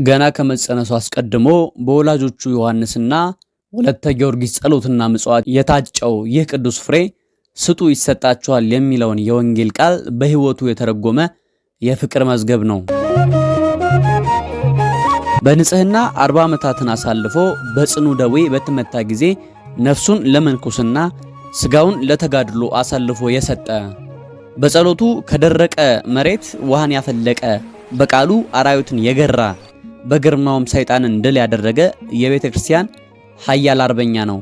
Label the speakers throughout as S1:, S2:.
S1: ገና ከመጸነሱ አስቀድሞ በወላጆቹ ዮሐንስና ወለተ ጊዮርጊስ ጸሎትና ምጽዋት የታጨው ይህ ቅዱስ ፍሬ ስጡ ይሰጣቸዋል የሚለውን የወንጌል ቃል በሕይወቱ የተረጎመ የፍቅር መዝገብ ነው። በንጽህና 40 ዓመታትን አሳልፎ በጽኑ ደዌ በተመታ ጊዜ ነፍሱን ለመንኩስና ስጋውን ለተጋድሎ አሳልፎ የሰጠ፣ በጸሎቱ ከደረቀ መሬት ውሃን ያፈለቀ፣ በቃሉ አራዊትን የገራ፣ በግርማውም ሰይጣንን ድል ያደረገ የቤተ ክርስቲያን ኃያል አርበኛ ነው።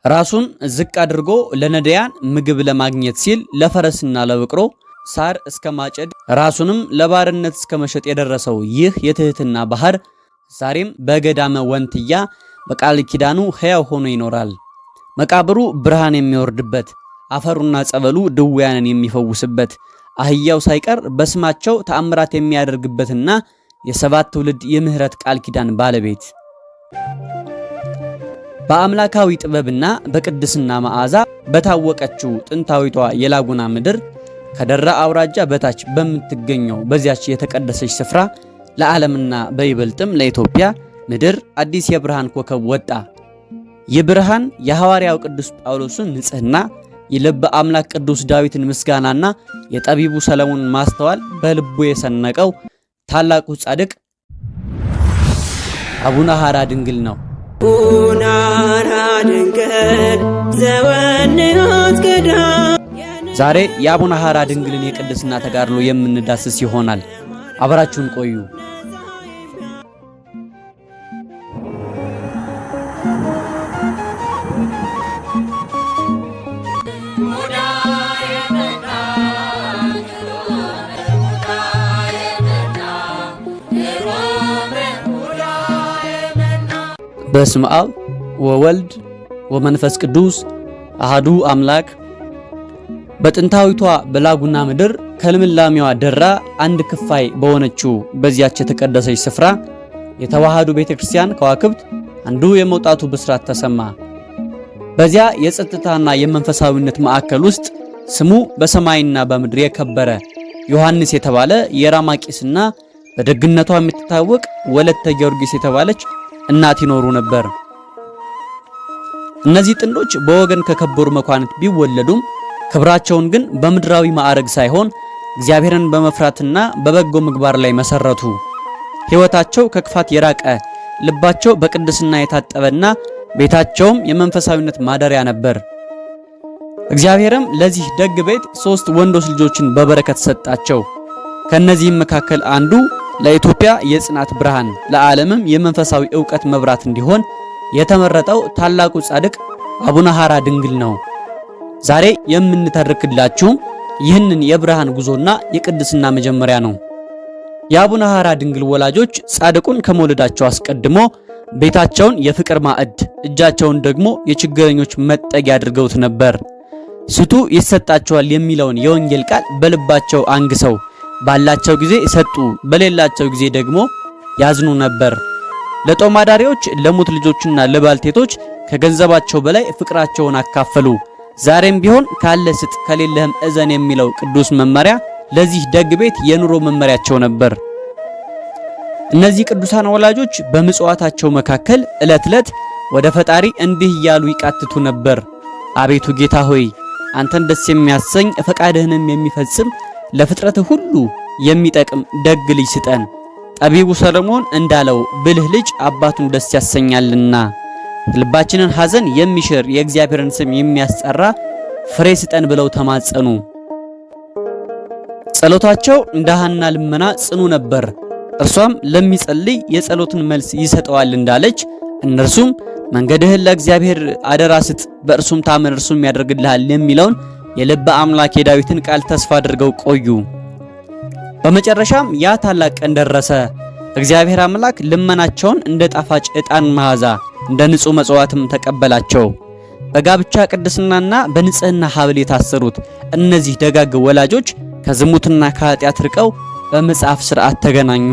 S1: ራሱን ዝቅ አድርጎ ለነዳያን ምግብ ለማግኘት ሲል ለፈረስና ለበቅሎ ሳር እስከ ማጨድ ራሱንም ለባርነት እስከ መሸጥ የደረሰው ይህ የትህትና ባህር ዛሬም በገዳመ ወንትያ በቃል ኪዳኑ ሕያው ሆኖ ይኖራል። መቃብሩ ብርሃን የሚወርድበት፣ አፈሩና ጸበሉ ድውያንን የሚፈውስበት፣ አህያው ሳይቀር በስማቸው ተአምራት የሚያደርግበትና የሰባት ትውልድ የምህረት ቃል ኪዳን ባለቤት፣ በአምላካዊ ጥበብና በቅድስና መዓዛ በታወቀችው ጥንታዊቷ የላጉና ምድር ከደራ አውራጃ በታች በምትገኘው በዚያች የተቀደሰች ስፍራ ለዓለምና በይበልጥም ለኢትዮጵያ ምድር አዲስ የብርሃን ኮከብ ወጣ። ይህ ብርሃን የሐዋርያው ቅዱስ ጳውሎስን ንጽህና፣ የልበ አምላክ ቅዱስ ዳዊትን ምስጋናና የጠቢቡ ሰለሞን ማስተዋል በልቡ የሰነቀው ታላቁ ጻድቅ አቡነ ሐራ ድንግል ነው።
S2: አቡነ ሐራ ድንግል ዘወንዮት ገዳም።
S1: ዛሬ የአቡነ ሐራ ድንግልን የቅድስና ተጋድሎ የምንዳስስ ይሆናል። አብራችሁን ቆዩ። በስመ አብ ወወልድ ወመንፈስ ቅዱስ አሃዱ አምላክ። በጥንታዊቷ በላጉና ምድር ከልምላሜዋ ደራ አንድ ክፋይ በሆነችው በዚያች የተቀደሰች ስፍራ የተዋሃዱ ቤተክርስቲያን ከዋክብት አንዱ የመውጣቱ ብስራት ተሰማ። በዚያ የጸጥታና የመንፈሳዊነት ማዕከል ውስጥ ስሙ በሰማይና በምድር የከበረ ዮሐንስ የተባለ የራማቂስና በደግነቷ የምትታወቅ ወለተ ጊዮርጊስ የተባለች እናት ይኖሩ ነበር። እነዚህ ጥንዶች በወገን ከከበሩ መኳንንት ቢወለዱም ክብራቸውን ግን በምድራዊ ማዕረግ ሳይሆን እግዚአብሔርን በመፍራትና በበጎ ምግባር ላይ መሰረቱ። ሕይወታቸው ከክፋት የራቀ፣ ልባቸው በቅድስና የታጠበና ቤታቸውም የመንፈሳዊነት ማደሪያ ነበር። እግዚአብሔርም ለዚህ ደግ ቤት 3 ወንዶች ልጆችን በበረከት ሰጣቸው። ከነዚህም መካከል አንዱ ለኢትዮጵያ የጽናት ብርሃን ለዓለምም የመንፈሳዊ ዕውቀት መብራት እንዲሆን የተመረጠው ታላቁ ጻድቅ አቡነ ሐራ ድንግል ነው። ዛሬ የምንተርክላችሁ ይህንን የብርሃን ጉዞና የቅድስና መጀመሪያ ነው። የአቡነ ሐራ ድንግል ወላጆች ጻድቁን ከመውለዳቸው አስቀድሞ ቤታቸውን የፍቅር ማዕድ፣ እጃቸውን ደግሞ የችግረኞች መጠጊያ አድርገውት ነበር። ስጡ ይሰጣቸዋል የሚለውን የወንጌል ቃል በልባቸው አንግሰው ባላቸው ጊዜ ሰጡ፣ በሌላቸው ጊዜ ደግሞ ያዝኑ ነበር። ለጦማዳሪዎች፣ ለሙት ልጆችና ለባልቴቶች ከገንዘባቸው በላይ ፍቅራቸውን አካፈሉ። ዛሬም ቢሆን ካለ ስጥ ከሌለህም እዘን የሚለው ቅዱስ መመሪያ ለዚህ ደግ ቤት የኑሮ መመሪያቸው ነበር። እነዚህ ቅዱሳን ወላጆች በምጽዋታቸው መካከል ዕለት ዕለት ወደ ፈጣሪ እንዲህ እያሉ ይቃትቱ ነበር። አቤቱ ጌታ ሆይ አንተን ደስ የሚያሰኝ ፈቃድህንም የሚፈጽም ለፍጥረት ሁሉ የሚጠቅም ደግ ልጅ ስጠን። ጠቢቡ ሰለሞን እንዳለው ብልህ ልጅ አባቱን ደስ ያሰኛልና ልባችንን ሐዘን የሚሽር የእግዚአብሔርን ስም የሚያስጠራ ፍሬ ስጠን ብለው ተማጸኑ። ጸሎታቸው እንደ ሐና ልመና ጽኑ ነበር። እርሷም ለሚጸልይ የጸሎትን መልስ ይሰጠዋል እንዳለች እነርሱም መንገድህን ለእግዚአብሔር አደራ ስጥ፣ በእርሱም ታመን እርሱም ያደርግልሃል የሚለውን የልበ አምላክ የዳዊትን ቃል ተስፋ አድርገው ቆዩ። በመጨረሻም ያ ታላቅ ቀን ደረሰ። እግዚአብሔር አምላክ ልመናቸውን እንደ ጣፋጭ ዕጣን መዓዛ እንደ ንጹህ መጽዋዕትም ተቀበላቸው። በጋብቻ ቅድስናና በንጽህና ሐብል የታሰሩት እነዚህ ደጋግ ወላጆች ከዝሙትና ከኃጢአት ርቀው በመጽሐፍ ሥርዓት ተገናኙ።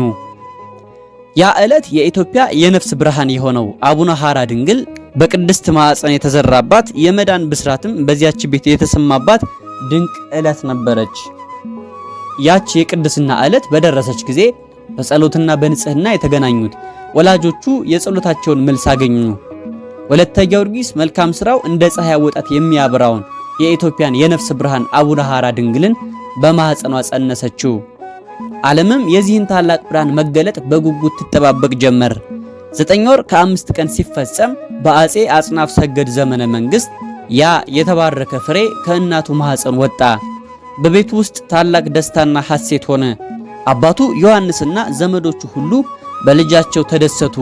S1: ያ ዕለት የኢትዮጵያ የነፍስ ብርሃን የሆነው አቡነ ሐራ ድንግል በቅድስት ማዕፀን የተዘራባት የመዳን ብስራትም በዚያች ቤት የተሰማባት ድንቅ ዕለት ነበረች። ያች የቅድስና ዕለት በደረሰች ጊዜ በጸሎትና በንጽህና የተገናኙት ወላጆቹ የጸሎታቸውን መልስ አገኙ። ወለተ ጊዮርጊስ መልካም ስራው እንደ ፀሐይ አወጣት የሚያበራውን የኢትዮጵያን የነፍስ ብርሃን አቡነ ሐራ ድንግልን በማህፀኗ ጸነሰችው። ዓለምም የዚህን ታላቅ ብርሃን መገለጥ በጉጉት ትጠባበቅ ጀመር። 9 ወር ከ5 ቀን ሲፈጸም በአጼ አጽናፍ ሰገድ ዘመነ መንግስት ያ የተባረከ ፍሬ ከእናቱ ማህፀን ወጣ። በቤቱ ውስጥ ታላቅ ደስታና ሐሴት ሆነ። አባቱ ዮሐንስና ዘመዶቹ ሁሉ በልጃቸው ተደሰቱ።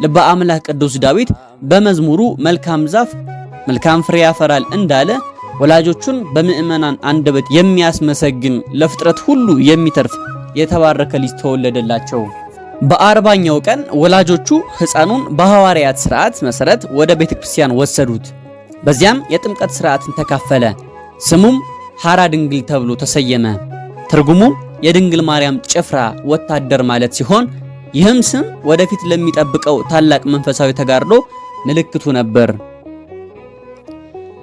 S1: ልበ አምላክ ቅዱስ ዳዊት በመዝሙሩ መልካም ዛፍ መልካም ፍሬ ያፈራል እንዳለ ወላጆቹን በምእመናን አንደበት የሚያስመሰግን ለፍጥረት ሁሉ የሚተርፍ የተባረከ ልጅ ተወለደላቸው። በ40ኛው ቀን ወላጆቹ ሕፃኑን በሐዋርያት ሥርዓት መሰረት ወደ ቤተክርስቲያን ወሰዱት። በዚያም የጥምቀት ሥርዓትን ተካፈለ። ስሙም ሐራ ድንግል ተብሎ ተሰየመ። ትርጉሙም የድንግል ማርያም ጭፍራ ወታደር ማለት ሲሆን ይህም ስም ወደፊት ለሚጠብቀው ታላቅ መንፈሳዊ ተጋድሎ ምልክቱ ነበር።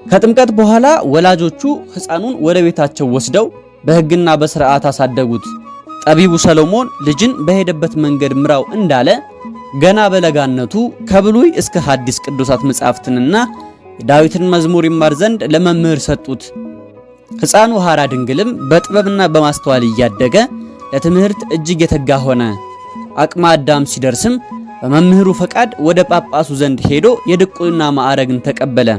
S1: ከጥምቀት በኋላ ወላጆቹ ሕፃኑን ወደ ቤታቸው ወስደው በሕግና በሥርዓት አሳደጉት። ጠቢቡ ሰሎሞን ልጅን በሄደበት መንገድ ምራው እንዳለ ገና በለጋነቱ ከብሉይ እስከ ሐዲስ ቅዱሳት መጻሕፍትንና የዳዊትን መዝሙር ይማር ዘንድ ለመምህር ሰጡት። ሕፃኑ ሐራ ድንግልም በጥበብና በማስተዋል እያደገ ለትምህርት እጅግ የተጋ ሆነ። አቅመ አዳም ሲደርስም በመምህሩ ፈቃድ ወደ ጳጳሱ ዘንድ ሄዶ የድቁና ማዕረግን ተቀበለ።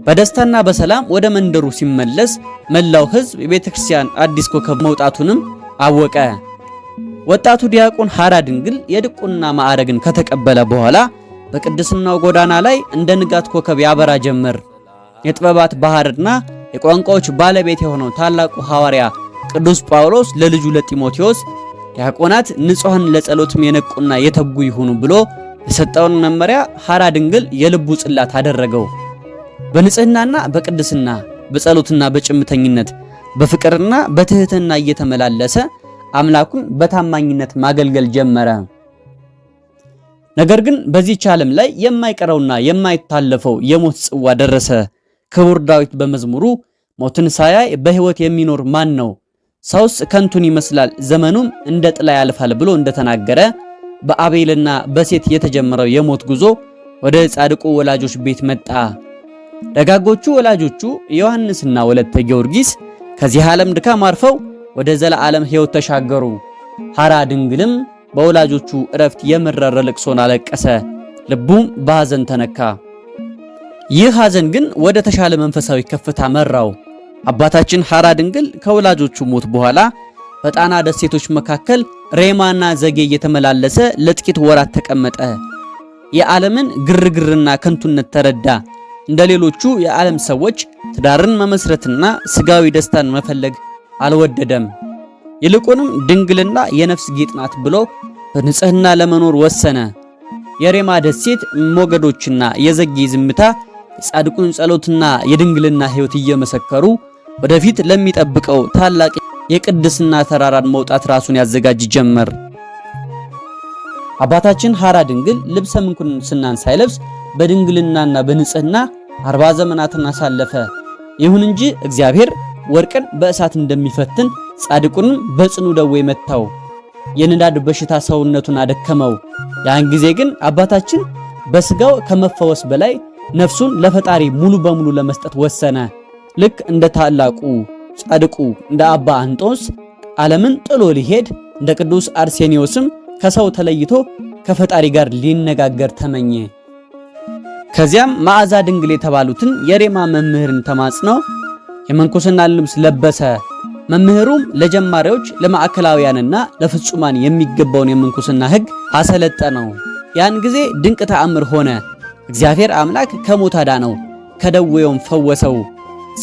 S1: በደስታና በሰላም ወደ መንደሩ ሲመለስ መላው ሕዝብ የቤተክርስቲያን አዲስ ኮከብ መውጣቱንም አወቀ። ወጣቱ ዲያቆን ሐራ ድንግል የድቁና ማዕረግን ከተቀበለ በኋላ በቅድስናው ጎዳና ላይ እንደ ንጋት ኮከብ ያበራ ጀመር። የጥበባት ባህርና የቋንቋዎች ባለቤት የሆነው ታላቁ ሐዋርያ ቅዱስ ጳውሎስ ለልጁ ለጢሞቴዎስ ዲያቆናት ንጹሐን ለጸሎትም የነቁና የተጉ ይሁኑ ብሎ የሰጠውን መመሪያ ሐራ ድንግል የልቡ ጽላት አደረገው። በንጽህናና በቅድስና በጸሎትና በጭምተኝነት በፍቅርና በትህትና እየተመላለሰ አምላኩን በታማኝነት ማገልገል ጀመረ። ነገር ግን በዚህች ዓለም ላይ የማይቀረውና የማይታለፈው የሞት ጽዋ ደረሰ። ክቡር ዳዊት በመዝሙሩ ሞትን ሳያይ በሕይወት የሚኖር ማን ነው? ሰውስ ከንቱን ይመስላል፣ ዘመኑም እንደ ጥላ ያልፋል ብሎ እንደተናገረ በአቤልና በሴት የተጀመረው የሞት ጉዞ ወደ ጻድቁ ወላጆች ቤት መጣ። ደጋጎቹ ወላጆቹ ዮሐንስና ወለተ ጊዮርጊስ ከዚህ ዓለም ድካም አርፈው ወደ ዘላለም ሕይወት ተሻገሩ። ሐራ ድንግልም በወላጆቹ እረፍት የመረረ ልቅሶን አለቀሰ። ልቡም በሐዘን ተነካ። ይህ ሐዘን ግን ወደ ተሻለ መንፈሳዊ ከፍታ መራው። አባታችን ሐራ ድንግል ከወላጆቹ ሞት በኋላ በጣና ደሴቶች መካከል ሬማና ዘጌ እየተመላለሰ ለጥቂት ወራት ተቀመጠ። የዓለምን ግርግርና ከንቱነት ተረዳ። እንደ ሌሎቹ የዓለም ሰዎች ትዳርን መመስረትና ስጋዊ ደስታን መፈለግ አልወደደም። ይልቁንም ድንግልና የነፍስ ጌጥ ናት ብሎ በንጽህና ለመኖር ወሰነ። የሬማ ደሴት ሞገዶችና የዘጌ ዝምታ የጻድቁን ጸሎትና የድንግልና ሕይወት እየመሰከሩ ወደፊት ለሚጠብቀው ታላቅ የቅድስና ተራራን መውጣት ራሱን ያዘጋጅ ጀመር። አባታችን ሐራ ድንግል ልብሰ ምንኩስናን ሳይለብስ በድንግልናና በንጽህና 40 ዘመናትን አሳለፈ። ይሁን እንጂ እግዚአብሔር ወርቅን በእሳት እንደሚፈትን ጻድቁንም በጽኑ ደዌ መታው። የንዳድ በሽታ ሰውነቱን አደከመው። ያን ጊዜ ግን አባታችን በስጋው ከመፈወስ በላይ ነፍሱን ለፈጣሪ ሙሉ በሙሉ ለመስጠት ወሰነ። ልክ እንደ ታላቁ ጻድቁ እንደ አባ አንጦስ ዓለምን ጥሎ ሊሄድ እንደ ቅዱስ አርሴኒዮስም ከሰው ተለይቶ ከፈጣሪ ጋር ሊነጋገር ተመኘ። ከዚያም መዓዛ ድንግል የተባሉትን የሬማ መምህርን ተማጽነው የመንኩስና ልብስ ለበሰ። መምህሩም ለጀማሪዎች ለማዕከላውያንና ለፍጹማን የሚገባውን የመንኩስና ሕግ አሰለጠነው። ያን ጊዜ ድንቅ ተአምር ሆነ። እግዚአብሔር አምላክ ከሞት አዳነው፣ ከደዌውም ፈወሰው።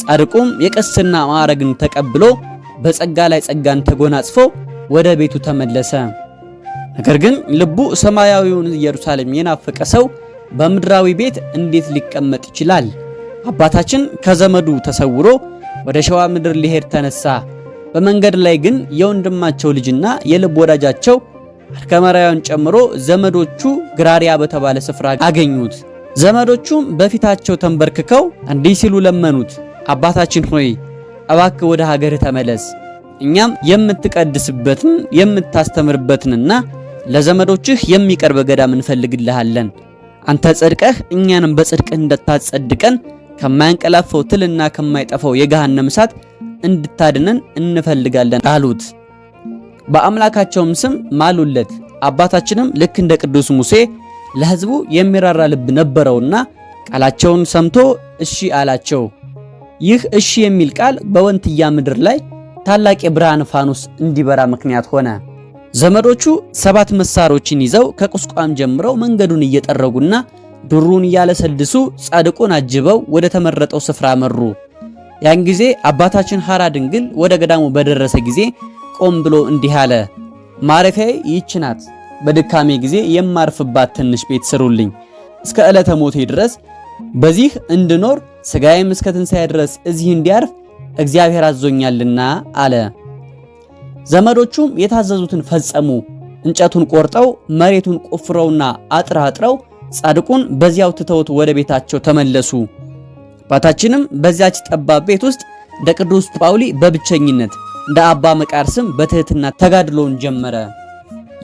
S1: ጻድቁም የቅስና ማዕረግን ተቀብሎ በጸጋ ላይ ጸጋን ተጎናጽፎ ወደ ቤቱ ተመለሰ። ነገር ግን ልቡ ሰማያዊውን ኢየሩሳሌም የናፈቀ ሰው በምድራዊ ቤት እንዴት ሊቀመጥ ይችላል? አባታችን ከዘመዱ ተሰውሮ ወደ ሸዋ ምድር ሊሄድ ተነሳ። በመንገድ ላይ ግን የወንድማቸው ልጅና የልብ ወዳጃቸው አርከመራያን ጨምሮ ዘመዶቹ ግራሪያ በተባለ ስፍራ አገኙት። ዘመዶቹም በፊታቸው ተንበርክከው እንዲህ ሲሉ ለመኑት፣ አባታችን ሆይ እባክህ ወደ ሀገር ተመለስ፣ እኛም የምትቀድስበትን የምታስተምርበትንና ለዘመዶችህ የሚቀርብ ገዳም እንፈልግልሃለን። አንተ ጸድቀህ እኛንም በጽድቅህ እንድታጸድቀን ከማያንቀላፈው ትልና ከማይጠፋው የገሃነም እሳት እንድታድነን እንፈልጋለን አሉት። በአምላካቸውም ስም ማሉለት። አባታችንም ልክ እንደ ቅዱስ ሙሴ ለሕዝቡ የሚራራ ልብ ነበረውና ቃላቸውን ሰምቶ እሺ አላቸው። ይህ እሺ የሚል ቃል በወንትያ ምድር ላይ ታላቅ የብርሃን ፋኖስ እንዲበራ ምክንያት ሆነ። ዘመዶቹ 7 መሳሮችን ይዘው ከቁስቋም ጀምረው መንገዱን እየጠረጉና ዱሩን እያለሰልሱ ጻድቁን አጅበው ወደ ተመረጠው ስፍራ መሩ። ያን ጊዜ አባታችን ሐራ ድንግል ወደ ገዳሙ በደረሰ ጊዜ ቆም ብሎ እንዲህ አለ። ማረፊያዬ ይህች ናት። በድካሜ ጊዜ የማርፍባት ትንሽ ቤት ስሩልኝ። እስከ ዕለተ ሞቴ ድረስ በዚህ እንድኖር ሥጋዬም እስከ ትንሣኤ ድረስ እዚህ እንዲያርፍ እግዚአብሔር አዞኛልና አለ። ዘመዶቹም የታዘዙትን ፈጸሙ። እንጨቱን ቆርጠው መሬቱን ቆፍረውና አጥረው ጻድቁን በዚያው ትተውት ወደ ቤታቸው ተመለሱ። አባታችንም በዚያች ጠባብ ቤት ውስጥ እንደ ቅዱስ ጳውሊ በብቸኝነት እንደ አባ መቃርስም በትህትና ተጋድሎውን ጀመረ።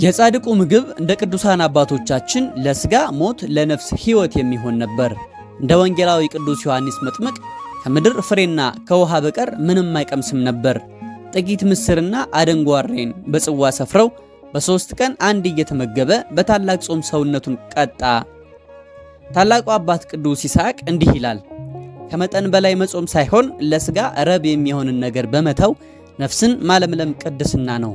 S1: የጻድቁ ምግብ እንደ ቅዱሳን አባቶቻችን ለሥጋ ሞት ለነፍስ ሕይወት የሚሆን ነበር። እንደ ወንጌላዊ ቅዱስ ዮሐንስ መጥምቅ ከምድር ፍሬና ከውሃ በቀር ምንም አይቀምስም ነበር። ጥቂት ምስርና አደንጓሬን በጽዋ ሰፍረው በ3 ቀን አንድ እየተመገበ በታላቅ ጾም ሰውነቱን ቀጣ። ታላቁ አባት ቅዱስ ይስሐቅ እንዲህ ይላል። ከመጠን በላይ መጾም ሳይሆን ለሥጋ ረብ የሚሆንን ነገር በመተው ነፍስን ማለምለም ቅድስና ነው።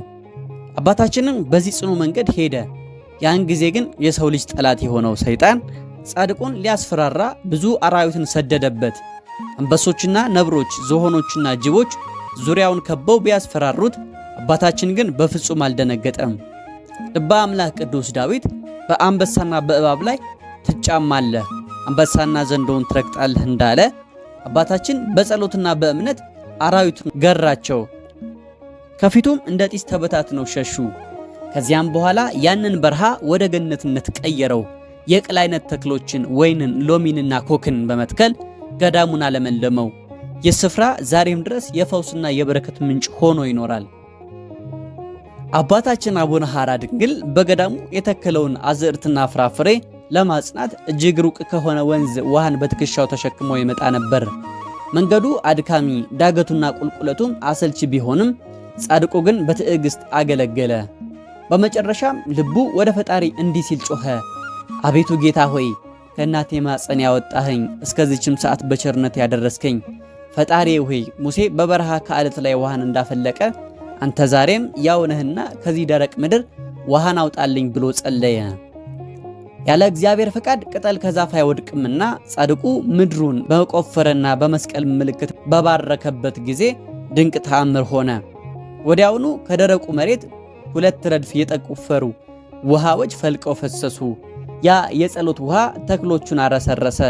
S1: አባታችንም በዚህ ጽኑ መንገድ ሄደ። ያን ጊዜ ግን የሰው ልጅ ጠላት የሆነው ሰይጣን ጻድቁን ሊያስፈራራ ብዙ አራዊትን ሰደደበት። አንበሶችና ነብሮች፣ ዝሆኖችና ጅቦች ዙሪያውን ከበው ቢያስፈራሩት አባታችን ግን በፍጹም አልደነገጠም። ልበ አምላክ ቅዱስ ዳዊት በአንበሳና በእባብ ላይ ትጫማለህ፣ አንበሳና ዘንዶውን ትረግጣለህ እንዳለ አባታችን በጸሎትና በእምነት አራዊቱን ገራቸው። ከፊቱም እንደ ጢስ ተበታትነው ሸሹ። ከዚያም በኋላ ያንን በረሃ ወደ ገነትነት ቀየረው። የቅል አይነት ተክሎችን፣ ወይንን፣ ሎሚንና ኮክን በመትከል ገዳሙን አለመለመው። ይህ ስፍራ ዛሬም ድረስ የፈውስና የበረከት ምንጭ ሆኖ ይኖራል። አባታችን አቡነ ሐራ ድንግል በገዳሙ የተከለውን አዝዕርትና ፍራፍሬ ለማጽናት እጅግ ሩቅ ከሆነ ወንዝ ውሃን በትከሻው ተሸክሞ ይመጣ ነበር። መንገዱ አድካሚ፣ ዳገቱና ቁልቁለቱም አሰልቺ ቢሆንም ጻድቁ ግን በትዕግስት አገለገለ። በመጨረሻም ልቡ ወደ ፈጣሪ እንዲህ ሲል ጮኸ። አቤቱ ጌታ ሆይ ከእናቴ ማፀን ያወጣኸኝ እስከዚችም ሰዓት በቸርነት ያደረስከኝ ፈጣሪ ሆይ ሙሴ በበረሃ ከዓለት ላይ ውሃን እንዳፈለቀ አንተ ዛሬም ያው ነህና ከዚህ ደረቅ ምድር ውሃን አውጣልኝ ብሎ ጸለየ። ያለ እግዚአብሔር ፈቃድ ቅጠል ከዛፍ አይወድቅምና ጻድቁ ምድሩን በቆፈረና በመስቀል ምልክት በባረከበት ጊዜ ድንቅ ተአምር ሆነ። ወዲያውኑ ከደረቁ መሬት 2 ረድፍ የጠቆፈሩ ውሃዎች ፈልቀው ፈሰሱ። ያ የጸሎት ውሃ ተክሎቹን አረሰረሰ፣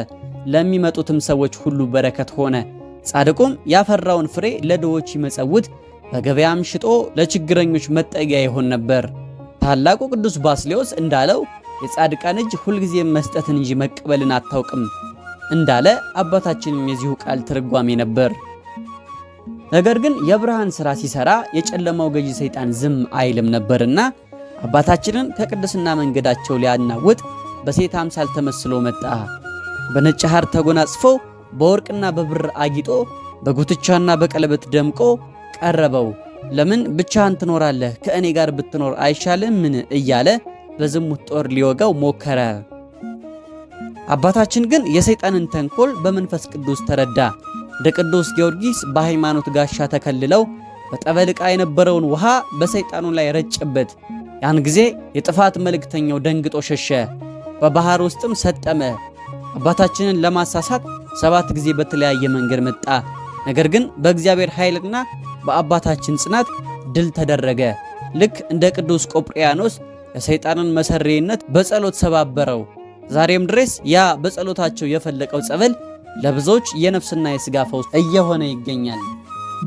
S1: ለሚመጡትም ሰዎች ሁሉ በረከት ሆነ። ጻድቁም ያፈራውን ፍሬ ለድሆች ይመጸውት፣ በገበያም ሽጦ ለችግረኞች መጠጊያ ይሆን ነበር። ታላቁ ቅዱስ ባስልዮስ እንዳለው የጻድቃን እጅ ሁልጊዜ መስጠትን እንጂ መቀበልን አታውቅም እንዳለ አባታችንም የዚሁ ቃል ትርጓሜ ነበር። ነገር ግን የብርሃን ሥራ ሲሰራ የጨለማው ገዢ ሰይጣን ዝም አይልም ነበርና አባታችንን ከቅድስና መንገዳቸው ሊያናውጥ በሴት አምሳል ተመስሎ መጣ። በነጭ ሐር ተጎናጽፎ በወርቅና በብር አጊጦ በጉትቻና በቀለበት ደምቆ ቀረበው። ለምን ብቻህን ትኖራለህ? ከእኔ ጋር ብትኖር አይሻልምን? እያለ በዝሙት ጦር ሊወጋው ሞከረ። አባታችን ግን የሰይጣንን ተንኮል በመንፈስ ቅዱስ ተረዳ። እንደ ቅዱስ ጊዮርጊስ በሃይማኖት ጋሻ ተከልለው በጠበል ዕቃ የነበረውን ውሃ በሰይጣኑ ላይ ረጨበት። ያን ጊዜ የጥፋት መልእክተኛው ደንግጦ ሸሸ፣ በባህር ውስጥም ሰጠመ። አባታችንን ለማሳሳት 7 ጊዜ በተለያየ መንገድ መጣ። ነገር ግን በእግዚአብሔር ኃይልና በአባታችን ጽናት ድል ተደረገ። ልክ እንደ ቅዱስ ቆጵርያኖስ የሰይጣንን መሰሪነት በጸሎት ሰባበረው። ዛሬም ድረስ ያ በጸሎታቸው የፈለቀው ጸበል ለብዙዎች የነፍስና የሥጋ ፈውስ እየሆነ ይገኛል።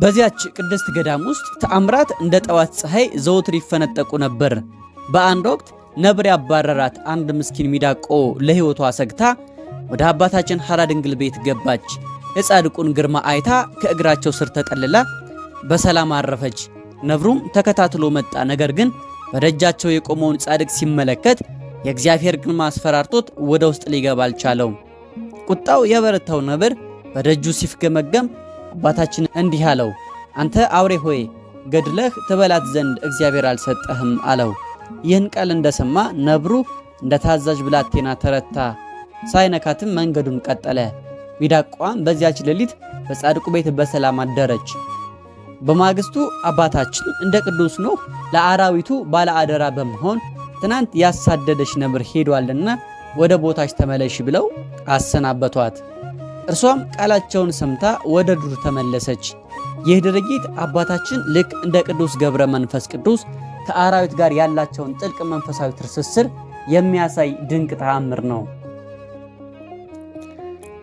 S1: በዚያች ቅድስት ገዳም ውስጥ ተአምራት እንደ ጠዋት ፀሐይ ዘወትር ይፈነጠቁ ነበር። በአንድ ወቅት ነብር ያባረራት አንድ ምስኪን ሚዳቆ ለሕይወቷ ሰግታ ወደ አባታችን ሐራ ድንግል ቤት ገባች። የጻድቁን ግርማ አይታ ከእግራቸው ስር ተጠልላ በሰላም አረፈች። ነብሩም ተከታትሎ መጣ። ነገር ግን በደጃቸው የቆመውን ጻድቅ ሲመለከት የእግዚአብሔር ግርማ አስፈራርቶት ወደ ውስጥ ሊገባ አልቻለውም። ቁጣው የበረታው ነብር በደጁ ሲፍገመገም አባታችን እንዲህ አለው፣ አንተ አውሬ ሆይ ገድለህ ትበላት ዘንድ እግዚአብሔር አልሰጠህም አለው። ይህን ቃል እንደሰማ ነብሩ እንደ ታዛዥ ብላቴና ተረታ፣ ሳይነካትም መንገዱን ቀጠለ። ሚዳቋም በዚያች ሌሊት በጻድቁ ቤት በሰላም አደረች። በማግስቱ አባታችን እንደ ቅዱስ ኖህ ለአራዊቱ ባለ አደራ በመሆን ትናንት ያሳደደሽ ነብር ሄዷልና ወደ ቦታሽ ተመለሽ ብለው አሰናበቷት። እርሷም ቃላቸውን ሰምታ ወደ ዱር ተመለሰች። ይህ ድርጊት አባታችን ልክ እንደ ቅዱስ ገብረ መንፈስ ቅዱስ ከአራዊት ጋር ያላቸውን ጥልቅ መንፈሳዊ ትስስር የሚያሳይ ድንቅ ተአምር ነው።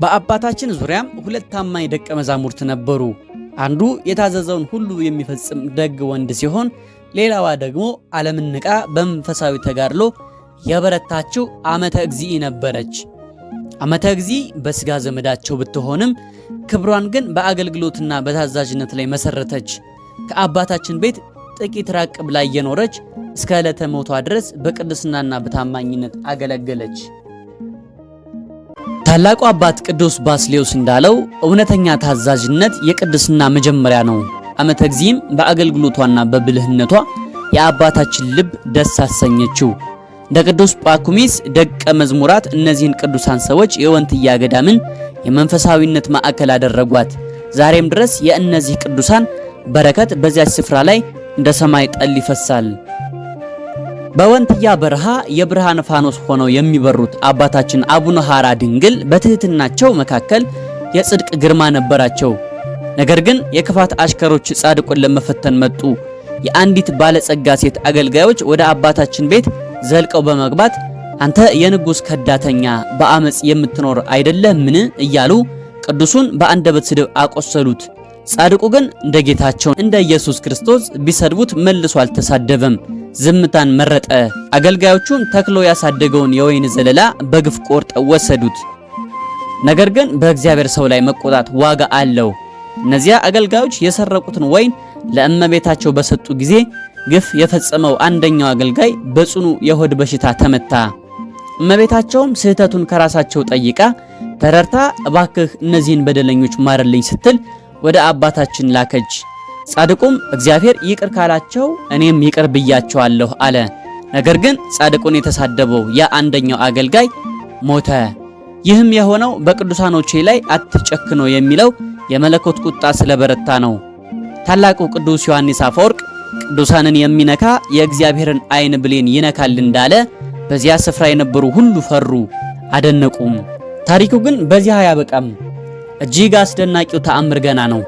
S1: በአባታችን ዙሪያም ሁለት ታማኝ ደቀ መዛሙርት ነበሩ። አንዱ የታዘዘውን ሁሉ የሚፈጽም ደግ ወንድ ሲሆን፣ ሌላዋ ደግሞ ዓለምን ንቃ በመንፈሳዊ ተጋድሎ የበረታችው ዓመተ እግዚእ ነበረች። ዓመተ እግዚእ በሥጋ ዘመዳቸው ብትሆንም ክብሯን ግን በአገልግሎትና በታዛዥነት ላይ መሰረተች። ከአባታችን ቤት ጥቂት ራቅ ብላ እየኖረች እስከ ዕለተ ሞቷ ድረስ በቅድስናና በታማኝነት አገለገለች። ታላቁ አባት ቅዱስ ባስልዮስ እንዳለው እውነተኛ ታዛዥነት የቅድስና መጀመሪያ ነው። ዓመተ እግዚእም በአገልግሎቷና በብልህነቷ የአባታችን ልብ ደስ አሰኘችው። እንደ ቅዱስ ጳኩሚስ ደቀ መዝሙራት እነዚህን ቅዱሳን ሰዎች የወንትያ ገዳምን የመንፈሳዊነት ማዕከል አደረጓት። ዛሬም ድረስ የእነዚህ ቅዱሳን በረከት በዚያች ስፍራ ላይ እንደ ሰማይ ጠል ይፈሳል። በወንትያ በረሃ የብርሃን ፋኖስ ሆነው የሚበሩት አባታችን አቡነ ሐራ ድንግል በትህትናቸው መካከል የጽድቅ ግርማ ነበራቸው። ነገር ግን የክፋት አሽከሮች ጻድቁን ለመፈተን መጡ። የአንዲት ባለጸጋ ሴት አገልጋዮች ወደ አባታችን ቤት ዘልቀው በመግባት አንተ የንጉሥ ከዳተኛ በአመጽ የምትኖር አይደለህምን እያሉ ቅዱሱን በአንደበት ስድብ አቆሰሉት። ጻድቁ ግን እንደ ጌታቸው እንደ ኢየሱስ ክርስቶስ ቢሰድቡት መልሶ አልተሳደበም፣ ዝምታን መረጠ። አገልጋዮቹን ተክሎ ያሳደገውን የወይን ዘለላ በግፍ ቆርጠው ወሰዱት። ነገር ግን በእግዚአብሔር ሰው ላይ መቆጣት ዋጋ አለው። እነዚያ አገልጋዮች የሰረቁትን ወይን ለእመቤታቸው በሰጡ ጊዜ ግፍ የፈጸመው አንደኛው አገልጋይ በጽኑ የሆድ በሽታ ተመታ። እመቤታቸውም ስህተቱን ከራሳቸው ጠይቃ ተረርታ እባክህ እነዚህን በደለኞች ማርልኝ ስትል ወደ አባታችን ላከች። ጻድቁም እግዚአብሔር ይቅር ካላቸው እኔም ይቅር ብያቸዋለሁ አለ። ነገር ግን ጻድቁን የተሳደበው ያ አንደኛው አገልጋይ ሞተ። ይህም የሆነው በቅዱሳኖቼ ላይ አትጨክኖ የሚለው የመለኮት ቁጣ ስለበረታ ነው። ታላቁ ቅዱስ ዮሐንስ አፈወርቅ ቅዱሳንን የሚነካ የእግዚአብሔርን ዓይን ብሌን ይነካል እንዳለ በዚያ ስፍራ የነበሩ ሁሉ ፈሩ፣ አደነቁም። ታሪኩ ግን በዚህ አያበቃም። እጅግ አስደናቂው ተአምር ገና ነው።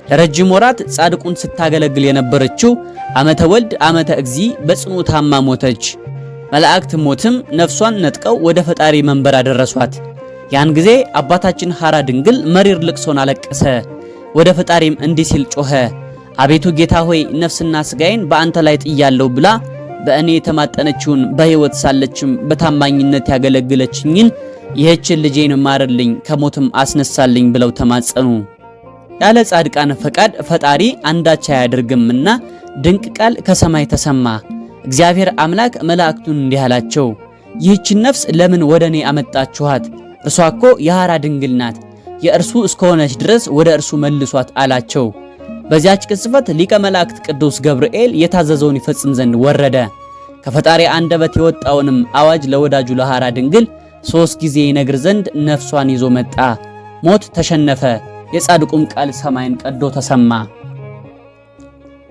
S1: ለረጅም ወራት ጻድቁን ስታገለግል የነበረችው ዓመተ ወልድ ዓመተ እግዚእ በጽኑ ታማ ሞተች። መላእክት ሞትም ነፍሷን ነጥቀው ወደ ፈጣሪ መንበር አደረሷት። ያን ጊዜ አባታችን ሐራ ድንግል መሪር ልቅሶን አለቀሰ። ወደ ፈጣሪም እንዲህ ሲል ጮኸ፣ አቤቱ ጌታ ሆይ ነፍስና ስጋዬን በአንተ ላይ ጥያለሁ ብላ በእኔ የተማጠነችውን በሕይወት ሳለችም በታማኝነት ያገለግለችኝን ይህችን ልጄን ማርልኝ ከሞትም አስነሳልኝ ብለው ተማጸኑ። ያለ ጻድቃን ፈቃድ ፈጣሪ አንዳች አያደርግምና ድንቅ ቃል ከሰማይ ተሰማ። እግዚአብሔር አምላክ መላእክቱን እንዲህ አላቸው፣ ይህችን ነፍስ ለምን ወደ እኔ አመጣችኋት? እርሷ እኮ የሐራ ድንግል ናት። የእርሱ እስከሆነች ድረስ ወደ እርሱ መልሷት አላቸው። በዚያች ቅጽበት ሊቀ መላእክት ቅዱስ ገብርኤል የታዘዘውን ይፈጽም ዘንድ ወረደ። ከፈጣሪ አንደበት የወጣውንም አዋጅ ለወዳጁ ለሐራ ድንግል 3 ጊዜ ይነግር ዘንድ ነፍሷን ይዞ መጣ። ሞት ተሸነፈ። የጻድቁም ቃል ሰማይን ቀዶ ተሰማ።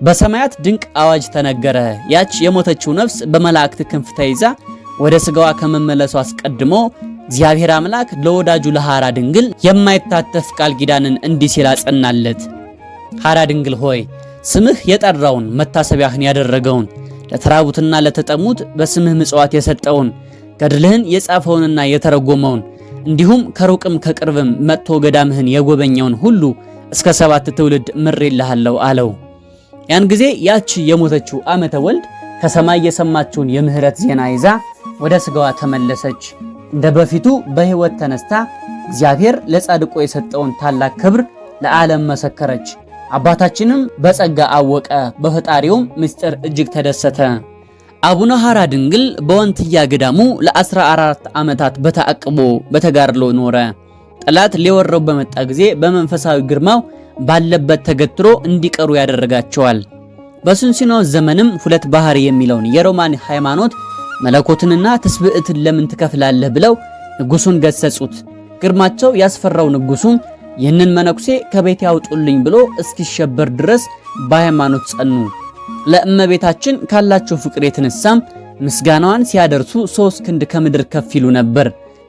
S1: በሰማያት ድንቅ አዋጅ ተነገረ። ያች የሞተችው ነፍስ በመላእክት ክንፍ ተይዛ ወደ ስጋዋ ከመመለሱ አስቀድሞ እግዚአብሔር አምላክ ለወዳጁ ለሐራ ድንግል የማይታተፍ ቃል ኪዳንን እንዲህ ሲል አጸናለት። ሐራ ድንግል ሆይ ስምህ የጠራውን መታሰቢያህን ያደረገውን ለተራቡትና ለተጠሙት በስምህ ምጽዋት የሰጠውን ገድልህን የጻፈውንና የተረጎመውን እንዲሁም ከሩቅም ከቅርብም መጥቶ ገዳምህን የጎበኘውን ሁሉ እስከ 7 ትውልድ ምሬልሃለሁ አለው። ያን ጊዜ ያቺ የሞተችው ዓመተ ወልድ ከሰማይ የሰማችውን የምህረት ዜና ይዛ ወደ ስጋዋ ተመለሰች። እንደ በፊቱ በሕይወት ተነስታ እግዚአብሔር ለጻድቁ የሰጠውን ታላቅ ክብር ለዓለም መሰከረች። አባታችንም በጸጋ አወቀ፣ በፈጣሪውም ምስጢር እጅግ ተደሰተ። አቡነ ሐራ ድንግል በወንትያ ገዳሙ ለ14 ዓመታት በተአቅቦ በተጋድሎ ኖረ። ጠላት ሊወረው በመጣ ጊዜ በመንፈሳዊ ግርማው ባለበት ተገትሮ እንዲቀሩ ያደረጋቸዋል። በሱንሲኖስ ዘመንም ሁለት ባህሪ የሚለውን የሮማን ሃይማኖት መለኮትንና ትስብእትን ለምን ትከፍላለህ ብለው ንጉሱን ገሰጹት። ግርማቸው ያስፈራው ንጉሱም ይህንን መነኩሴ ከቤት ያውጡልኝ ብሎ እስኪሸበር ድረስ በሃይማኖት ጸኑ። ለእመቤታችን ካላቸው ፍቅር የተነሳም ምስጋናዋን ሲያደርሱ 3 ክንድ ከምድር ከፍ ይሉ ነበር።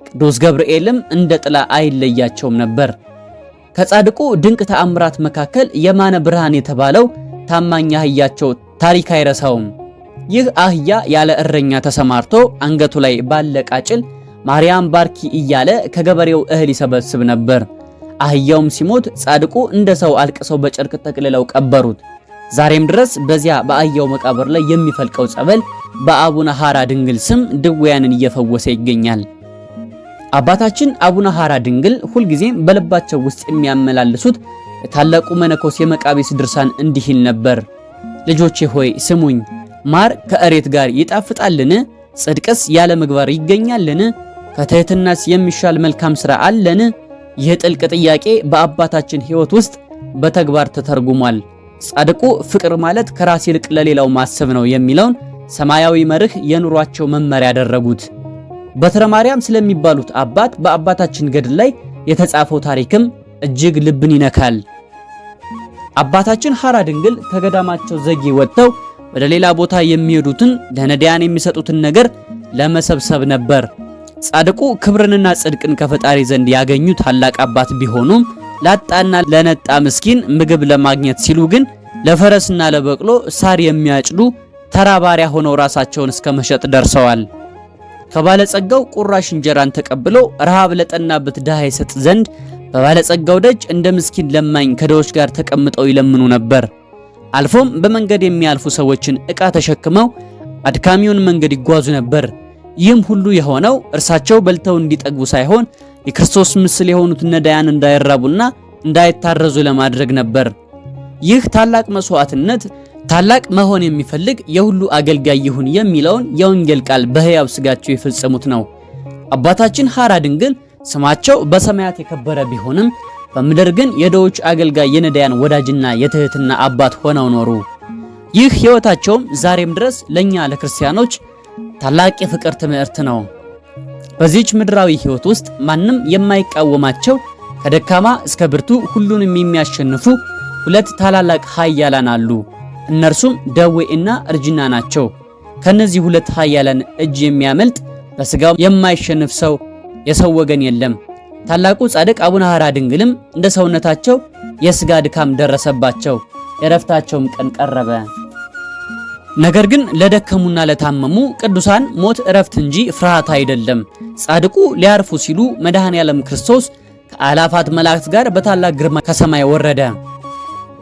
S1: ቅዱስ ገብርኤልም እንደ ጥላ አይለያቸውም ነበር። ከጻድቁ ድንቅ ተአምራት መካከል የማነ ብርሃን የተባለው ታማኝ አህያቸው ታሪክ አይረሳውም። ይህ አህያ ያለ እረኛ ተሰማርቶ አንገቱ ላይ ባለ ቃጭል ማርያም ባርኪ እያለ ከገበሬው እህል ይሰበስብ ነበር። አህያውም ሲሞት ጻድቁ እንደ ሰው አልቅሰው በጨርቅ ጠቅልለው ቀበሩት። ዛሬም ድረስ በዚያ በአህያው መቃብር ላይ የሚፈልቀው ጸበል በአቡነ ሐራ ድንግል ስም ድውያንን እየፈወሰ ይገኛል። አባታችን አቡነ ሐራ ድንግል ሁልጊዜም በልባቸው ውስጥ የሚያመላልሱት የታላቁ መነኮስ የመቃቢስ ድርሳን እንዲህ ይል ነበር። ልጆቼ ሆይ ስሙኝ፣ ማር ከእሬት ጋር ይጣፍጣልን? ጽድቅስ ያለ ምግባር ይገኛልን? ከትሕትናስ የሚሻል መልካም ሥራ አለን? ይህ ጥልቅ ጥያቄ በአባታችን ሕይወት ውስጥ በተግባር ተተርጉሟል። ጻድቁ ፍቅር ማለት ከራስ ይልቅ ለሌላው ማሰብ ነው የሚለውን ሰማያዊ መርህ የኑሯቸው መመሪያ ያደረጉት። በትረ ማርያም ስለሚባሉት አባት በአባታችን ገድል ላይ የተጻፈው ታሪክም እጅግ ልብን ይነካል። አባታችን ሐራ ድንግል ከገዳማቸው ዘጌ ወጥተው ወደ ሌላ ቦታ የሚሄዱትን ለነዳያን የሚሰጡትን ነገር ለመሰብሰብ ነበር። ጻድቁ ክብርንና ጽድቅን ከፈጣሪ ዘንድ ያገኙ ታላቅ አባት ቢሆኑም ላጣና ለነጣ ምስኪን ምግብ ለማግኘት ሲሉ ግን ለፈረስና ለበቅሎ ሳር የሚያጭዱ ተራ ባሪያ ሆነው ራሳቸውን እስከ መሸጥ ደርሰዋል። ከባለጸጋው ቁራሽ እንጀራን ተቀብለው ረሃብ ለጠናበት ድሃ ይሰጥ ዘንድ በባለጸጋው ደጅ እንደ ምስኪን ለማኝ ከድሆች ጋር ተቀምጠው ይለምኑ ነበር። አልፎም በመንገድ የሚያልፉ ሰዎችን ዕቃ ተሸክመው አድካሚውን መንገድ ይጓዙ ነበር። ይህም ሁሉ የሆነው እርሳቸው በልተው እንዲጠግቡ ሳይሆን የክርስቶስ ምስል የሆኑት ነዳያን እንዳይራቡና እንዳይታረዙ ለማድረግ ነበር። ይህ ታላቅ መስዋዕትነት ታላቅ መሆን የሚፈልግ የሁሉ አገልጋይ ይሁን የሚለውን የወንጌል ቃል በሕያው ሥጋቸው የፈጸሙት ነው። አባታችን ሐራ ድንግል ስማቸው በሰማያት የከበረ ቢሆንም በምድር ግን የድሆች አገልጋይ የነዳያን ወዳጅና የትህትና አባት ሆነው ኖሩ። ይህ ሕይወታቸውም ዛሬም ድረስ ለኛ ለክርስቲያኖች ታላቅ የፍቅር ትምህርት ነው። በዚህች ምድራዊ ሕይወት ውስጥ ማንም የማይቃወማቸው ከደካማ እስከ ብርቱ ሁሉንም የሚያሸንፉ ሁለት ታላላቅ ኃያላን አሉ። እነርሱም ደዌና እርጅና ናቸው። ከነዚህ ሁለት ኃያላን እጅ የሚያመልጥ በስጋው የማይሸንፍ ሰው የሰው ወገን የለም። ታላቁ ጻድቅ አቡነ ሐራ ድንግልም እንደ ሰውነታቸው የስጋ ድካም ደረሰባቸው፣ የረፍታቸውም ቀን ቀረበ። ነገር ግን ለደከሙና ለታመሙ ቅዱሳን ሞት እረፍት እንጂ ፍርሃት አይደለም። ጻድቁ ሊያርፉ ሲሉ መድኃኔ ዓለም ክርስቶስ ከአላፋት መላእክት ጋር በታላቅ ግርማ ከሰማይ ወረደ።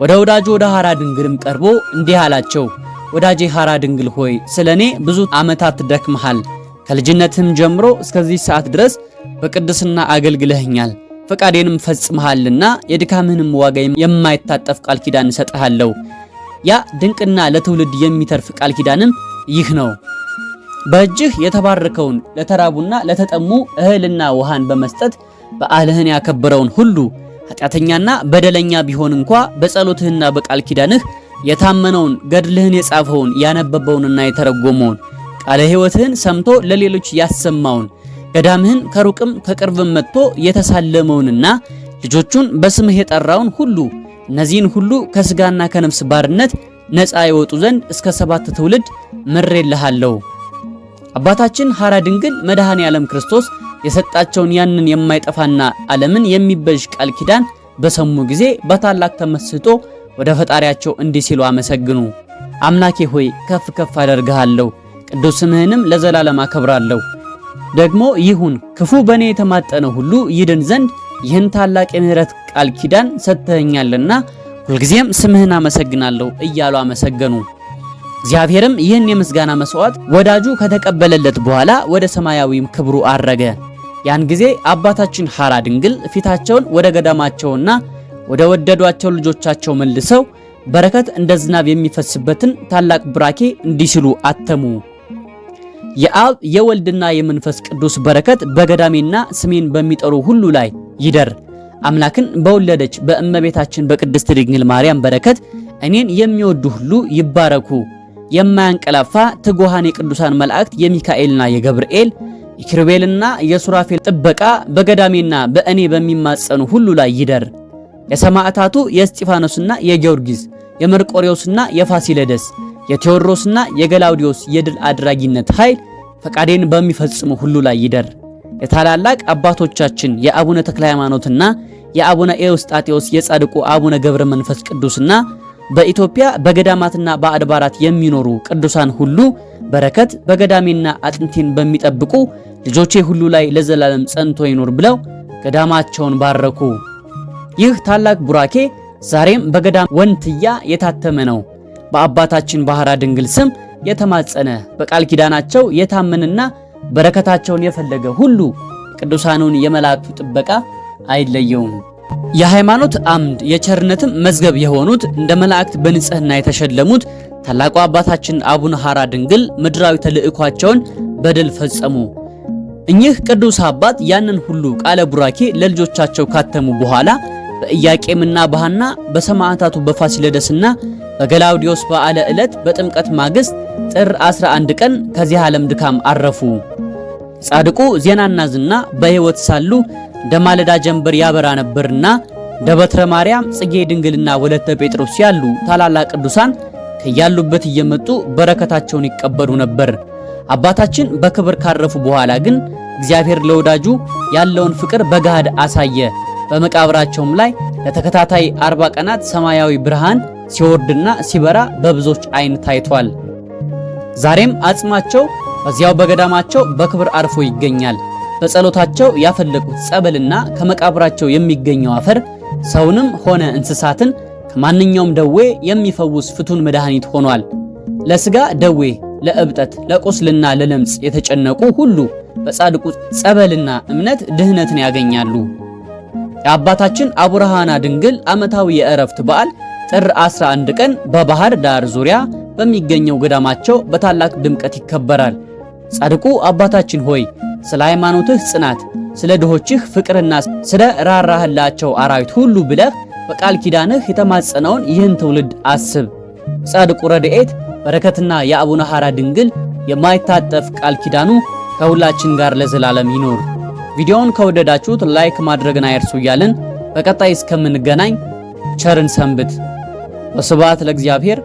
S1: ወደ ወዳጁ ወደ ሐራ ድንግልም ቀርቦ እንዲህ አላቸው። ወዳጄ ሐራ ድንግል ሆይ ስለኔ ብዙ ዓመታት ደክመሃል። ከልጅነትም ጀምሮ እስከዚህ ሰዓት ድረስ በቅድስና አገልግለህኛል። ፈቃዴንም ፈጽመሃልና የድካምህንም ዋጋ የማይታጠፍ ቃል ኪዳን እሰጥሃለሁ። ያ ድንቅና ለትውልድ የሚተርፍ ቃል ኪዳንም ይህ ነው። በእጅህ የተባረከውን ለተራቡና ለተጠሙ እህልና ውሃን በመስጠት በዓልህን ያከበረውን ሁሉ ኃጢአተኛና በደለኛ ቢሆን እንኳ በጸሎትህና በቃል ኪዳንህ የታመነውን ገድልህን የጻፈውን ያነበበውንና የተረጎመውን ቃለ ሕይወትህን ሰምቶ ለሌሎች ያሰማውን ገዳምህን ከሩቅም ከቅርብም መጥቶ የተሳለመውንና ልጆቹን በስምህ የጠራውን ሁሉ እነዚህን ሁሉ ከስጋና ከነፍስ ባርነት ነፃ ይወጡ ዘንድ እስከ 7 ትውልድ ምሬልሃለሁ። አባታችን ሐራ ድንግል መድኃኔ ዓለም ክርስቶስ የሰጣቸውን ያንን የማይጠፋና ዓለምን የሚበጅ ቃል ኪዳን በሰሙ ጊዜ በታላቅ ተመስጦ ወደ ፈጣሪያቸው እንዲህ ሲሉ አመሰግኑ። አምላኬ ሆይ ከፍ ከፍ አደርግሃለሁ፣ ቅዱስ ስምህንም ለዘላለም አከብራለሁ። ደግሞ ይሁን ክፉ በእኔ የተማጠነ ሁሉ ይድን ዘንድ ይህን ታላቅ የምህረት ቃል ኪዳን ሰጥተኸኛልና ሁልጊዜም ስምህን አመሰግናለሁ እያሉ አመሰገኑ። እግዚአብሔርም ይህን የምስጋና መስዋዕት ወዳጁ ከተቀበለለት በኋላ ወደ ሰማያዊም ክብሩ አረገ። ያን ጊዜ አባታችን ሐራ ድንግል ፊታቸውን ወደ ገዳማቸውና ወደ ወደዷቸው ልጆቻቸው መልሰው በረከት እንደ ዝናብ የሚፈስበትን ታላቅ ቡራኬ እንዲህ ሲሉ አተሙ። የአብ የወልድና የመንፈስ ቅዱስ በረከት በገዳሜና ስሜን በሚጠሩ ሁሉ ላይ ይደር። አምላክን በወለደች በእመቤታችን በቅድስት ድንግል ማርያም በረከት እኔን የሚወዱ ሁሉ ይባረኩ። የማያንቀላፋ ትጉሃን የቅዱሳን መላእክት የሚካኤልና የገብርኤል የኪሩቤልና የሱራፌል ጥበቃ በገዳሜና በእኔ በሚማጸኑ ሁሉ ላይ ይደር። የሰማዕታቱ የእስጢፋኖስና የጊዮርጊስ የመርቆሬዎስና የፋሲለደስ የቴዎድሮስና የገላውዲዮስ የድል አድራጊነት ኃይል ፈቃዴን በሚፈጽሙ ሁሉ ላይ ይደር። የታላላቅ አባቶቻችን የአቡነ ተክለ ሃይማኖትና የአቡነ ኤዎስጣቴዎስ የጻድቁ አቡነ ገብረ መንፈስ ቅዱስና በኢትዮጵያ በገዳማትና በአድባራት የሚኖሩ ቅዱሳን ሁሉ በረከት በገዳሜና አጥንቴን በሚጠብቁ ልጆቼ ሁሉ ላይ ለዘላለም ጸንቶ ይኖር ብለው ገዳማቸውን ባረኩ። ይህ ታላቅ ቡራኬ ዛሬም በገዳም ወንትያ የታተመ ነው። በአባታችን ባህራ ድንግል ስም የተማጸነ በቃል ኪዳናቸው የታመነና በረከታቸውን የፈለገ ሁሉ ቅዱሳኑን የመላእክቱ ጥበቃ አይለየውም። የሃይማኖት አምድ የቸርነትም መዝገብ የሆኑት እንደ መላእክት በንጽህና የተሸለሙት ታላቁ አባታችን አቡነ ሐራ ድንግል ምድራዊ ተልእኳቸውን በድል ፈጸሙ። እኚህ ቅዱስ አባት ያንን ሁሉ ቃለ ቡራኬ ለልጆቻቸው ካተሙ በኋላ በኢያቄምና በሐና በሰማዕታቱ በፋሲለደስና በገላውዲዮስ በዓለ ዕለት በጥምቀት ማግስት ጥር 11 ቀን ከዚህ ዓለም ድካም አረፉ። ጻድቁ ዜናና ዝና በሕይወት ሳሉ እንደ ማለዳ ጀንበር ያበራ ነበርና እንደ በትረ ማርያም ጽጌ ድንግልና ወለተ ጴጥሮስ ያሉ ታላላቅ ቅዱሳን ከያሉበት እየመጡ በረከታቸውን ይቀበሉ ነበር። አባታችን በክብር ካረፉ በኋላ ግን እግዚአብሔር ለወዳጁ ያለውን ፍቅር በገሃድ አሳየ። በመቃብራቸውም ላይ ለተከታታይ 40 ቀናት ሰማያዊ ብርሃን ሲወርድና ሲበራ በብዙዎች ዓይን ታይቷል። ዛሬም አጽማቸው በዚያው በገዳማቸው በክብር አርፎ ይገኛል። በጸሎታቸው ያፈለቁት ጸበልና ከመቃብራቸው የሚገኘው አፈር ሰውንም ሆነ እንስሳትን ከማንኛውም ደዌ የሚፈውስ ፍቱን መድኃኒት ሆኗል። ለሥጋ ደዌ፣ ለእብጠት፣ ለቁስልና ለለምጽ የተጨነቁ ሁሉ በጻድቁ ጸበልና እምነት ድህነትን ያገኛሉ። የአባታችን አቡነ ሐራ ድንግል ዓመታዊ የዕረፍት በዓል ጥር 11 ቀን በባህር ዳር ዙሪያ በሚገኘው ገዳማቸው በታላቅ ድምቀት ይከበራል። ጻድቁ አባታችን ሆይ ስለ ሃይማኖትህ ጽናት፣ ስለ ድሆችህ ፍቅርና ስለ ራራህላቸው አራዊት ሁሉ ብለህ በቃል ኪዳንህ የተማጸነውን ይህን ትውልድ አስብ። ጻድቁ ረድኤት በረከትና የአቡነ ሐራ ድንግል የማይታጠፍ ቃል ኪዳኑ ከሁላችን ጋር ለዘላለም ይኖር። ቪዲዮውን ከወደዳችሁት ላይክ ማድረግን አይርሱ እያልን በቀጣይ እስከምንገናኝ ቸርን ሰንብት። ወስብሐት ለእግዚአብሔር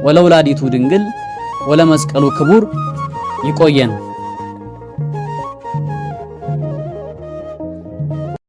S1: ወለወላዲቱ ድንግል ወለመስቀሉ ክቡር። ይቆየን።